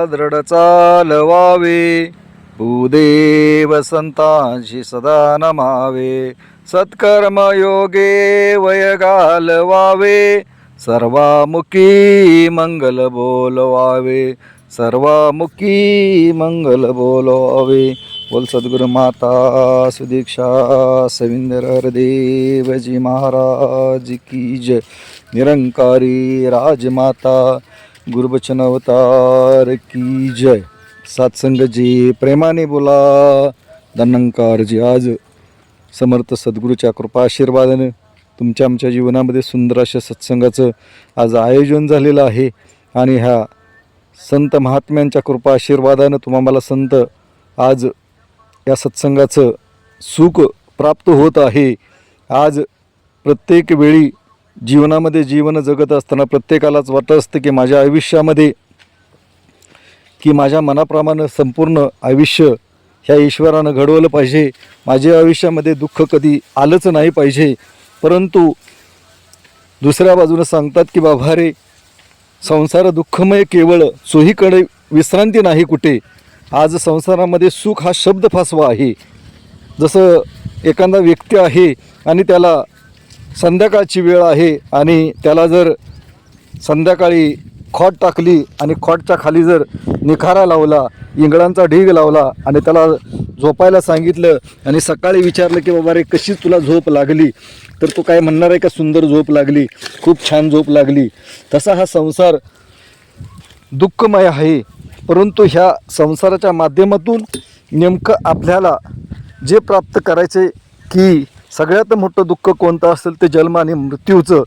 दृढ चालवावे, भूदेव संतांशी सदा नमावे, सत्कर्म योगे वय घालवावे, सर्वामुखी मंगल बोलवावे, सर्वामुखी मंगल बोलवावे. बोल सद्गुरु माता सुदीक्षा सविंदर हरदेवजी महाराज की जय. निरंकारी राजमाता गुरुबचन अवतार की जय. सत्संगजी प्रेमाने बोला धन्यंकारजी. आज समर्थ सद्गुरूच्या कृपा आशीर्वादाने तुमच्या आमच्या जीवनामध्ये सुंदर अशा सत्संगाचं आज आयोजन झालेलं आहे. आणि ह्या संत महात्म्यांच्या कृपा आशीर्वादानं तुम्हाला संत आज या सत्संगाचं सुख प्राप्त होत आहे. आज प्रत्येक वेळी जीवनामध्ये जीवन जगत असताना प्रत्येकालाच वाटत असतं की माझ्या आयुष्यामध्ये की माझ्या मनाप्रमाणे संपूर्ण आयुष्य ह्या ईश्वरानं घडवलं पाहिजे, माझ्या आयुष्यामध्ये दुःख कधी आलंच नाही पाहिजे. परंतु दुसऱ्या बाजूने सांगतात की बाबा रे, संसार दुःखमय केवळ, चोहीकडे विश्रांती नाही कुठे. आज संसारामध्ये सुख हा शब्द फासवा आहे. जसं एखादा व्यक्ती आहे आणि त्याला संध्याकाळची वेळ आहे आणि त्याला जर संध्याकाळी खॉट टाकली आणि खॉटच्या खाली जर निखारा लावला, इंगळांचा ढीग लावला आणि त्याला झोपायला सांगितलं आणि सकाळी विचारलं की बाबा रे कशी तुला झोप लागली, तर तो काय म्हणणार आहे का सुंदर झोप लागली, खूप छान झोप लागली. तसा हा संसार दुःखमय आहे. परंतु ह्या संसाराच्या माध्यमातून नेमकं आपल्याला जे प्राप्त करायचे की सगळ्यात मोठं दुःख कोणतं असेल ते जन्म आणि मृत्यूचं,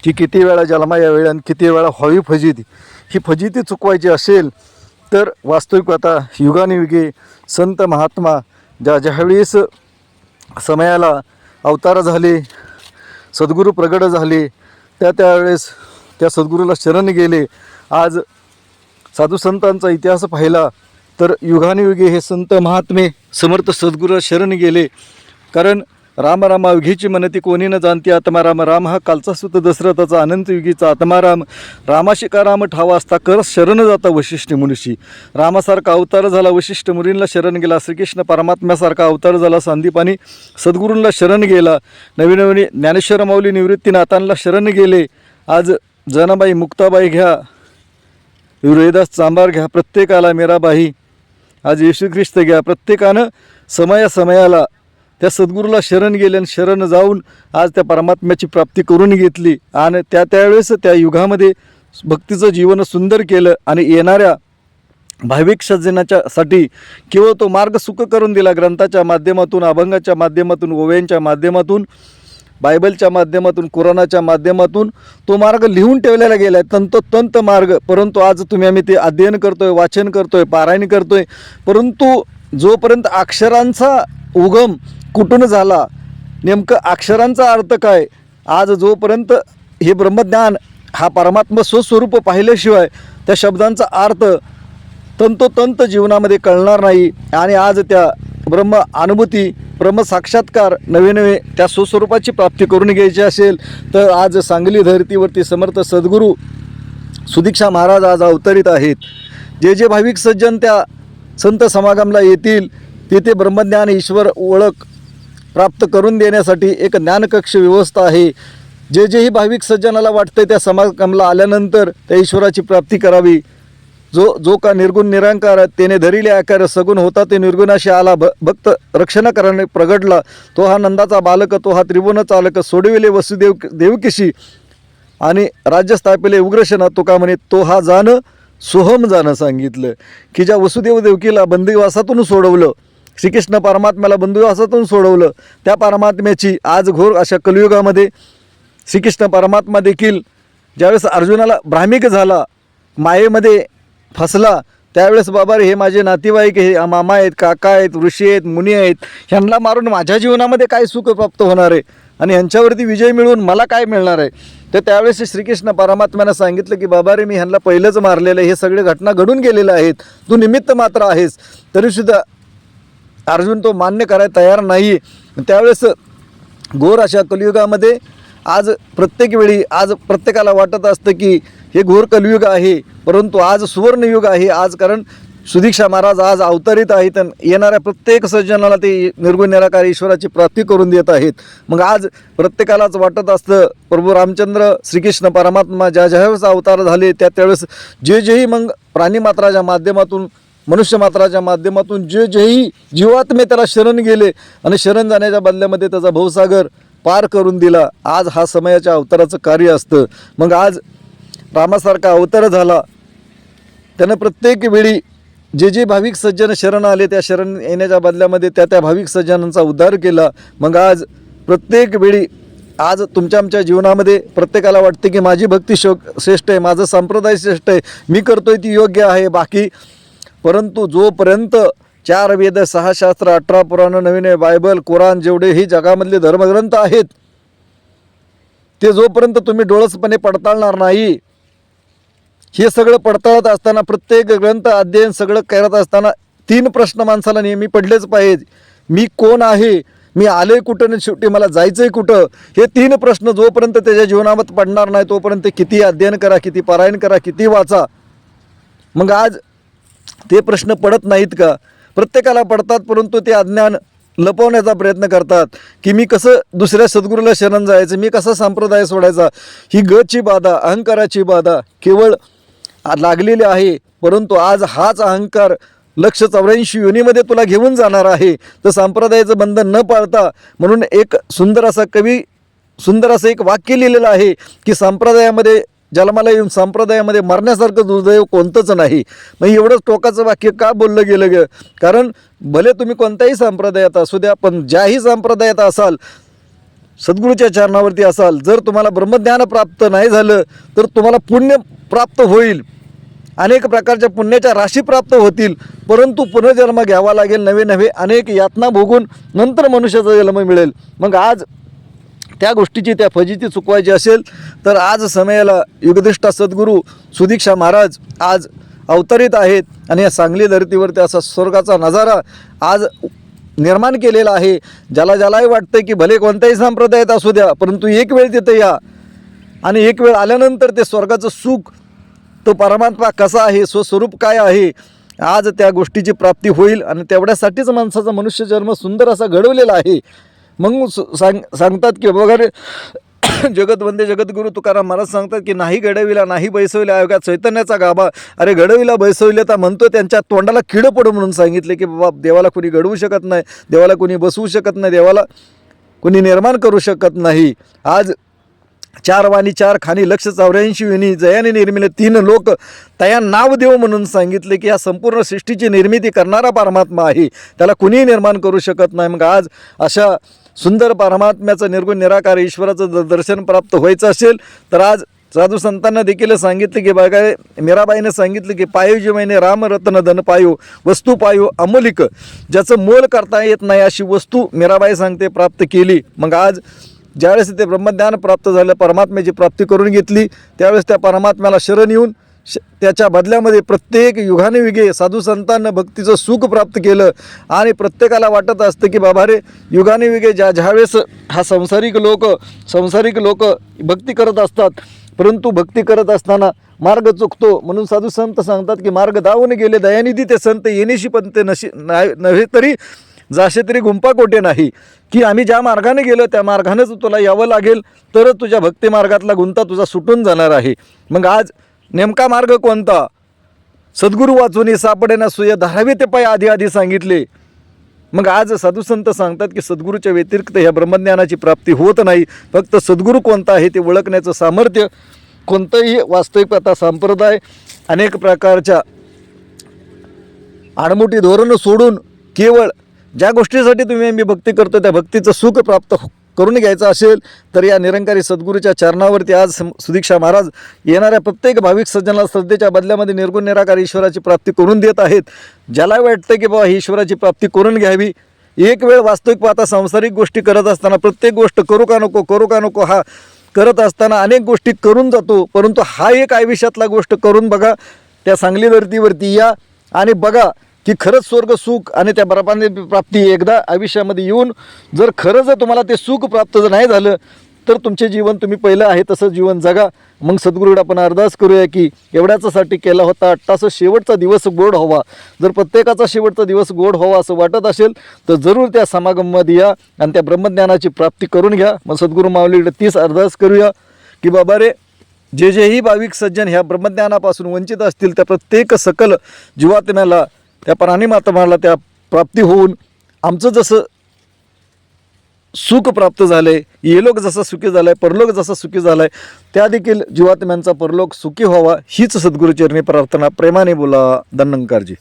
की किती वेळा जन्मा या वेळी आणि किती वेळा व्हावी फजिती. ही फजिती चुकवायची असेल तर वास्तविक आता युगानुयुगे संत महात्मा ज्यावेळेस समयाला अवतार झाले, सद्गुरू प्रगट झाले, त्यावेळेस त्या सद्गुरूला शरण गेले. आज साधू संतांचा इतिहास पाहिला तर युगानुयुगे हे संत महात्मे समर्थ सद्गुरू शरण गेले. कारण राम राम अवघीची म्हणती कोणी न जाणती आत्माराम, राम हा कालचा सुत दशरथाचा अनंत युगीचा आत्माराम, रामाशी का राम ठावा असता कर शरण जाता वशिष्ठ मुनीशी. रामासारखा अवतार झाला वशिष्ठ मुनींना शरण गेला. श्रीकृष्ण परमात्म्यासारखा अवतार झाला संदीपानी सद्गुरूंना शरण गेला. नवीन नवीन ज्ञानेश्वर माऊली निवृत्तीनाथांना शरण गेले. आज जनाबाई मुक्ताबाई घ्या, रोहिदास चांभार घ्या, प्रत्येकाला मीराबाई, आज येशू ख्रिस्त घ्या, प्रत्येकानं समयाला त्या सद्गुरूला शरण गेले आणि शरण जाऊन आज त्या परमात्म्याची प्राप्ती करून घेतली. आणि त्यावेळेस त्या युगामध्ये भक्तीचं जीवन सुंदर केलं आणि येणाऱ्या भाविक सज्जनाच्यासाठी केवळ तो मार्ग सुख करून दिला. ग्रंथाच्या माध्यमातून, अभंगाच्या माध्यमातून, ओव्यांच्या माध्यमातून, बायबलच्या माध्यमातून, कुराणाच्या माध्यमातून तो मार्ग लिहून ठेवलेला गेला आहे, तंतोतंत मार्ग. परंतु आज आम्ही ते अध्ययन करतोय, वाचन करतोय, पारायण करतोय. परंतु जोपर्यंत अक्षरांचा उगम कुठून झाला, नेमकं अक्षरांचा अर्थ काय, आज जोपर्यंत हे ब्रह्मज्ञान हा परमात्मा स्वस्वरूप पाहिल्याशिवाय त्या शब्दांचा अर्थ तंतोतंत जीवनामध्ये कळणार नाही. आणि आज त्या ब्रह्म अनुभूती, ब्रह्म साक्षात्कार नवे नवे त्या स्वस्वरूपाची प्राप्ती करून घ्यायची असेल तर आज सांगली धरतीवरती समर्थ सद्गुरू सुदीक्षा महाराज आज अवतरित आहेत. जे जे भाविक सज्जन त्या संत समागमला येतील तिथे ब्रह्मज्ञान ईश्वर ओळख प्राप्त करून देण्यासाठी एक ज्ञानकक्ष व्यवस्था आहे. जेही भाविक सज्जनाला वाटतं त्या समागमला आल्यानंतर त्या ईश्वराची प्राप्ती करावी. जो का निर्गुण निरंकार तेने धरिले आकार, सगुण होता ते निर्गुणाशी आला, भक्त रक्षण करणे प्रगटला. तो हा नंदाचा बालक, तो हा त्रिभुवन चालक, सोडविले वसुदेव देवकीशी आणि राज्य स्थापिले उग्रशना. तो का म्हणे तो हा जाण सोहम जाणं सांगितलं की ज्या वसुदेव देवकीला बंदिवासातून सोडवलं, श्रीकृष्ण परमात्म्याला बंदिवासातून सोडवलं, त्या परमात्म्याची आज घोर अशा कलियुगामध्ये श्रीकृष्ण परमात्मा देखील ज्यावेळेस अर्जुनाला भ्रामिक झाला, मायेमध्ये फसला, त्यावेळेस बाबा रे हे माझे नातेवाईक, हे मामा आहेत, काका आहेत, ऋषी आहेत, मुनी आहेत, ह्यांना मारून माझ्या जीवनामध्ये काय सुख प्राप्त होणार आहे आणि यांच्यावरती विजय मिळवून मला काय मिळणार आहे. तर त्यावेळेस श्रीकृष्ण परमात्म्यानं सांगितलं की बाबा रे मी ह्यांना पहिलंच मारलेलं आहे, हे सगळे घटना घडून गेलेल्या आहेत, तू निमित्त मात्र आहेस. तरीसुद्धा अर्जुन तो मान्य करायला तयार नाही. त्यावेळेस घोर अशा कलियुगामध्ये आज प्रत्येक वेळी आज प्रत्येकाला वाटत असतं की हे घोर कलियुग आहे, परंतु आज सुवर्णयुग आहे. आज कारण सुदीक्षा महाराज आज अवतरित आहेत आणि येणाऱ्या प्रत्येक सज्जनाला ते निर्गुण निराकार ईश्वराची प्राप्ती करून देत आहेत. मग आज प्रत्येकालाच वाटत असतं प्रभू रामचंद्र श्रीकृष्ण परमात्मा ज्या ज्यावेळेस अवतार झाले त्यावेळेस जेही मग प्राणीमात्राच्या माध्यमातून मनुष्य मात्राच्या माध्यमातून जेही जीवात्मे त्याला शरण गेले आणि शरण जाण्याच्या बदल्यामध्ये त्याचा भवसागर पार करून दिला. आज हा समयाच्या अवताराचं कार्य असतं. मग आज रामासारखा अवतार झाला, त्यानं प्रत्येक वेळी जे भाविक सज्जन शरण आले त्या शरण येण्याच्या बदल्यामध्ये त्या भाविक सज्जनांचा उद्धार केला. मग आज प्रत्येक वेळी आज तुमच्या आमच्या जीवनामध्ये प्रत्येकाला वाटते की माझी भक्ती श्रेष्ठ आहे, माझं संप्रदाय श्रेष्ठ आहे, मी करतोय ती योग्य आहे बाकी. परंतु जोपर्यंत 4 वेद 6 शास्त्र 18 पुराण नवीन बायबल कुराण जेवढेही जगामधले धर्मग्रंथ आहेत ते जोपर्यंत तुम्ही डोळसपणे पडताळणार नाही, हे सगळं पडताळत असताना प्रत्येक ग्रंथ अध्ययन सगळं करत असताना 3 प्रश्न माणसाला नेहमी पडलेच पाहिजे. मी कोण आहे, मी आले कुठं आणि शेवटी मला जायचंय कुठं, हे 3 प्रश्न जोपर्यंत त्याच्या जीवनात पडणार नाही तोपर्यंत किती अध्ययन करा, किती पारायण करा, किती वाचा. मग आज ते प्रश्न पडत नाहीत का? प्रत्येकाला पडतात, परंतु ते अज्ञान लपवण्याचा प्रयत्न करतात की मी कसं दुसऱ्या सद्गुरूला शरण जायचं, मी कसा संप्रदाय सोडायचा. ही गची बाधा, अहंकाराची बाधा केवळ लागलेली आहे. परंतु आज हाच अहंकार 184 योनीमध्ये तुला घेऊन जाणार आहे. तर संप्रदायाचं बंधन न पाळता म्हणून एक सुंदर असं एक वाक्य लिहिलेलं आहे की संप्रदायामध्ये जन्माला येऊन संप्रदायामध्ये मरण्यासारखं दुर्दैव कोणतंच नाही. मग एवढंच टोकाचं वाक्य का बोललं गेलं ग? कारण भले तुम्ही कोणत्याही संप्रदायात असू द्या, पण ज्याही संप्रदायात असाल, सद्गुरूच्या चरणावरती असाल, जर तुम्हाला ब्रह्मज्ञान प्राप्त नाही झालं तर तुम्हाला पुण्य प्राप्त होईल, अनेक प्रकारच्या पुण्याच्या राशी प्राप्त होतील, परंतु पुनर्जन्म घ्यावा लागेल, नवे अनेक यातना भोगून नंतर मनुष्याचा जन्म मिळेल. मग आज त्या गोष्टीची त्या फजिती चुकवायची असेल तर आज समयाला युगदिष्टा सद्गुरू सुदीक्षा महाराज आज अवतरित आहेत आणि या सांगली धर्तीवरती असा स्वर्गाचा नजारा आज निर्माण केलेला आहे. ज्यालाही वाटतं की भले कोणत्याही संप्रदायात असू द्या, परंतु एक वेळ तिथे या आणि एक वेळ आल्यानंतर ते स्वर्गाचं सुख, तो परमात्मा कसा आहे, स्वस्वरूप काय आहे, आज त्या गोष्टीची प्राप्ती होईल. आणि तेवढ्यासाठीच माणसाचा मनुष्य जन्म सुंदर असा घडवलेला आहे. मग सांगतात की बघा रे जगतवंदे जगद्गुरू तुकाराम महाराज सांगतात की नाही घडविला नाही बैसविला अवघ्या चैतन्याचा गाभा. अरे घडविला बैसविले तर म्हणतो त्यांच्या तोंडाला किडं पडू म्हणून सांगितले की बाबा देवाला कोणी घडवू शकत नाही, देवाला कोणी बसवू शकत नाही, देवाला कोणी निर्माण करू शकत नाही. आज 4 वाणी 4 खाणी 184 योनी जयाने निर्मिले 3 लोक तया नाव देव म्हणून सांगितले की या संपूर्ण सृष्टीची निर्मिती करणारा परमात्मा आहे, त्याला कुणीही निर्माण करू शकत नाही. मग आज अशा सुंदर परमात्म्याचं निर्गुण निराकार ईश्वराचं दर्शन प्राप्त व्हायचं असेल तर आज साधू संतांना देखील सांगितले की बघा, मीराबाईने सांगितले की पायो जी मैंने राम रत्न धन पायो वस्तू पायो अमूलिक, ज्याचं मोल करता येत नाही अशी वस्तू मीराबाई सांगते प्राप्त केली. मग आज ज्यावेळेस ते ब्रह्मज्ञान प्राप्त झालं, परमात्म्याची प्राप्ती करून घेतली, त्यावेळेस त्या परमात्म्याला शरण येऊन त्याच्या बदल्यामध्ये प्रत्येक युगानुयुगे साधू संतांना भक्तीचं सुख प्राप्त केलं. आणि प्रत्येकाला वाटत असतं की बाबा रे युगानुयुगे ज्यावेळेस हा संसारिक लोक भक्ती करत असतात, परंतु भक्ती करत असताना मार्ग चुकतो. म्हणून साधू संत सांगतात की मार्ग दावून गेले दयानिधी ते संत येणेशी पण ते नव्हे तरी जाशे तरी गुंपा कोठे नाही, की आम्ही ज्या मार्गाने गेलो त्या मार्गानेच तुला यावं लागेल, तरच तुझ्या भक्ती मार्गातला गुंता तुझा सुटून जाणार आहे. मग आज नेमका मार्ग कोणता? सद्गुरू वाचून सापडेना सुय धारावे ते पाय आधी सांगितले. मग आज साधू संत सांगतात की सद्गुरूच्या व्यतिरिक्त ह्या ब्रह्मज्ञानाची प्राप्ती होत नाही. फक्त सद्गुरू कोणता आहे ते ओळखण्याचं सामर्थ्य कोणतंही वास्तविकता संप्रदाय अनेक प्रकारच्या आडमुठी धोरणं सोडून केवळ ज्या गोष्टीसाठी तुम्ही मी भक्ती करतो त्या भक्तीचं सुख प्राप्त करून घ्यायचं असेल तर या निरंकारी सद्गुरूच्या चरणावरती आज सुदीक्षा महाराज येणाऱ्या प्रत्येक भाविक सज्जनाला श्रद्धेच्या बदल्यामध्ये निर्गुण निराकार ईश्वराची प्राप्ती करून देत आहेत. ज्याला वाटतं की बाबा ही ईश्वराची प्राप्ती करून घ्यावी, एक वेळ वास्तविक पाहता सांसारिक गोष्टी करत असताना प्रत्येक गोष्ट करू का नको हा करत असताना अनेक गोष्टी करून जातो, परंतु हा एक आयुष्यातला गोष्ट करून बघा, त्या सांगली धर्तीवरती या आणि बघा की खरंच स्वर्ग सुख आणि त्या परमात्म्याची प्राप्ती एकदा आयुष्यामध्ये येऊन जर खरंच तुम्हाला ते सुख प्राप्त जर नाही झालं तर तुमचे जीवन तुम्ही पहिलं आहे तसं जीवन जगा. मग सद्गुरूकडे आपण अरदास करूया की एवढ्याचासाठी केला होता अट्टास शेवटचा दिवस गोड व्हावा. जर प्रत्येकाचा शेवटचा दिवस गोड व्हावा असं वाटत असेल तर जरूर त्या समागममध्ये या आणि त्या ब्रह्मज्ञानाची प्राप्ती करून घ्या. मग सद्गुरू माऊलीकडे तीच अरदास करूया की बाबा रे, जेही भाविक सज्जन ह्या ब्रह्मज्ञानापासून वंचित असतील त्या प्रत्येक सकल जीवात्म्याला, त्या प्राणिमात्राला त्या प्राप्ती होऊन आमचं जसं सुख प्राप्त झालं आहे, येलोक जसा सुखी झाला आहे, परलोक जसा सुखी झाला आहे, त्या देखील जीवात्म्यांचा परलोक सुखी व्हावा हीच सद्गुरूचरणी प्रार्थना. प्रेमाने बोला. धन्यंकारजी.